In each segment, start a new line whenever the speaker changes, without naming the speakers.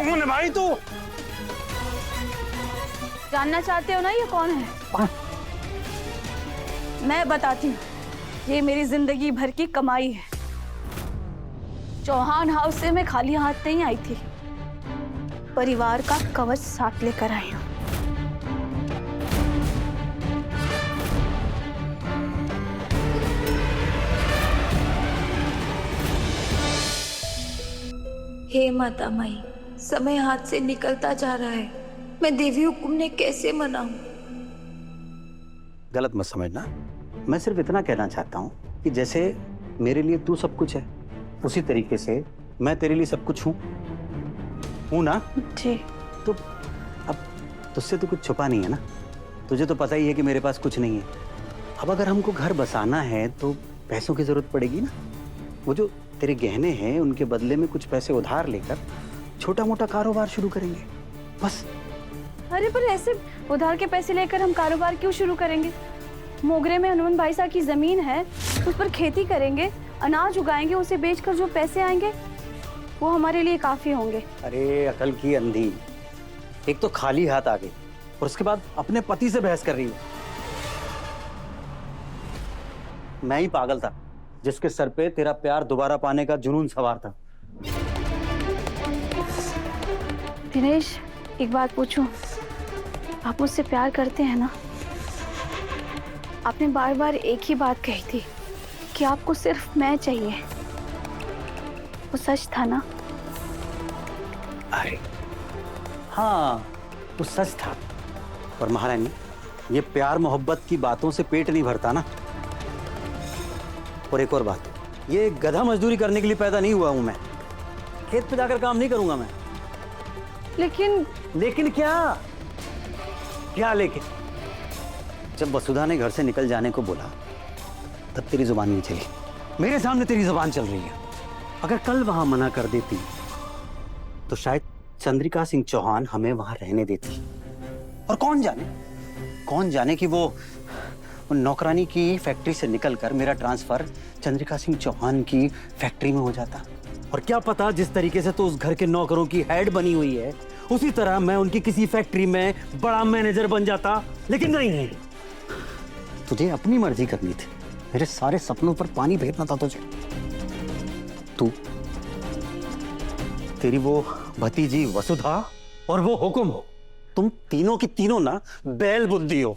कौन है भाई तू?
जानना चाहते हो ना ये कौन है? मैं बताती हूँ, ये मेरी जिंदगी भर की कमाई है। चौहान हाउस से मैं खाली हाथ नहीं आई थी, परिवार का कवच साथ लेकर आई हूँ।
हे माता माई, समय हाथ से निकलता जा रहा है, मैं देवी हुकुम ने कैसे मनाऊं?
गलत मत समझना, मैं सिर्फ इतना कहना चाहता हूँ कि जैसे मेरे लिए तू सब कुछ है, उसी तरीके से मैं तेरे लिए सब कुछ हूँ ना?
जी।
तो अब तुझसे तो कुछ छुपा नहीं है ना? तुझे तो पता ही है कि मेरे पास कुछ नहीं है। अब अगर हमको घर बसाना है तो पैसों की जरूरत पड़ेगी ना। वो जो तेरे गहने हैं उनके बदले में कुछ पैसे उधार लेकर छोटा मोटा कारोबार शुरू करेंगे, बस।
अरे पर ऐसे उधार के पैसे लेकर हम कारोबार क्यों शुरू करेंगे? मोगरे में हनुमान भाई साहब की जमीन है, उस पर खेती करेंगे, अनाज उगाएंगे, उसे बेचकर जो पैसे आएंगे वो हमारे लिए काफी होंगे।
अरे अकल की अंधी, एक तो खाली हाथ आ गई और उसके बाद अपने पति से बहस कर रही है। मैं ही पागल था जिसके सर पे तेरा प्यार दोबारा पाने का जुनून सवार था।
दिनेश, एक बात पूछूं, आप मुझसे प्यार करते हैं ना? आपने बार बार एक ही बात कही थी कि आपको सिर्फ मैं चाहिए, वो सच था ना?
अरे हाँ, वो सच था, पर महारानी ये प्यार मोहब्बत की बातों से पेट नहीं भरता ना। और एक और बात, ये गधा मजदूरी करने के लिए पैदा नहीं हुआ हूं मैं। खेत पे जाकर काम नहीं करूंगा मैं। लेकिन क्या? क्या लेकिन? जब वसुधा ने घर से निकल जाने को बोला तब तेरी जुबान नहीं चली, मेरे सामने तेरी जुबान चल रही है। अगर कल वहां मना कर देती तो शायद चंद्रिका सिंह चौहान हमें वहां रहने देती। और कौन जाने कि वो नौकरानी की फैक्ट्री से निकलकर मेरा ट्रांसफर चंद्रिका सिंह चौहान की फैक्ट्री में हो जाता। और क्या पता, जिस तरीके से तो उस घर के नौकरों की हेड बनी हुई है, उसी तरह मैं उनकी किसी फैक्ट्री में बड़ा मैनेजर बन जाता। लेकिन नहीं, तुझे अपनी मर्जी करनी थी, मेरे सारे सपनों पर पानी फेरना था तुझे। तेरी वो भतीजी वसुधा और वो हुकुम हो, तुम तीनों की तीनों ना बैल बुद्धि हो।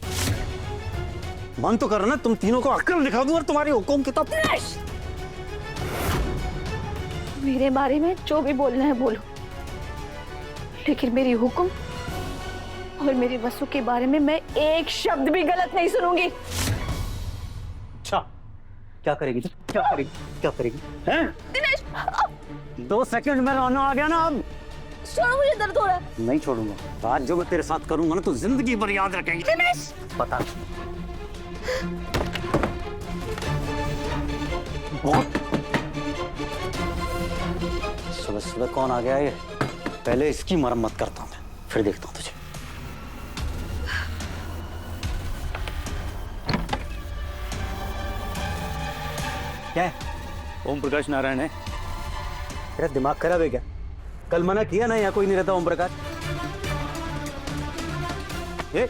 मन तो करो ना तुम तीनों को अक्ल दिखा दूं और तुम्हारी हुकुम की तो।
मेरे बारे में जो भी बोलना है बोलो, लेकिन मेरी हुकुम और मेरी वसु के बारे में मैं एक शब्द भी गलत नहीं सुनूंगी।
अच्छा, क्या करेगी तू? क्या करेगी हैं?
दिनेश,
2 सेकंड में रोना आ गया ना। अब
छोड़ो, मुझे दर्द हो रहा है।
नहीं छोड़ूंगा। आज जो मैं तेरे साथ करूंगा ना तो जिंदगी भर याद रखेंगे।
दिनेश,
पता बहुत सुबह सुबह कौन आ गया ये? पहले इसकी मरम्मत करता हूं मैं, फिर देखता हूं तुझे। क्या है?
ओम प्रकाश नारायण है।
तेरा दिमाग खराब है क्या? कल मना किया ना, यहाँ कोई नहीं रहता ओम प्रकाश। ये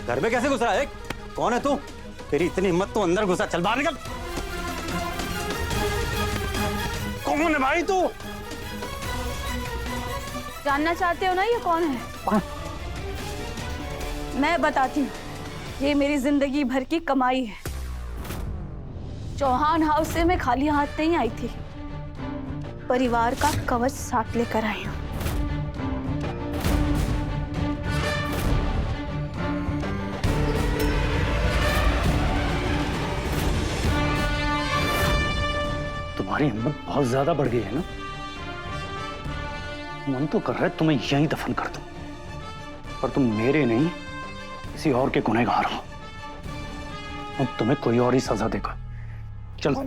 घर में कैसे घुसा है? कौन है तू? तेरी इतनी हिम्मत तो अंदर घुसा, चल बाहर निकल।
कौन है भाई तू?
जानना चाहते हो ना ये कौन है? मैं बताती हूँ, ये मेरी जिंदगी भर की कमाई है। चौहान हाउस से मैं खाली हाथ नहीं आई थी, परिवार का कवच साथ लेकर आई हूँ।
तुम्हारी हिम्मत बहुत ज्यादा बढ़ गई है ना। मन तो कर रहा है तुम्हें यहीं दफन कर दूं, पर तुम मेरे नहीं किसी और के गुनहगार हो, और तुम्हें कोई और ही सजा देगा। चलो।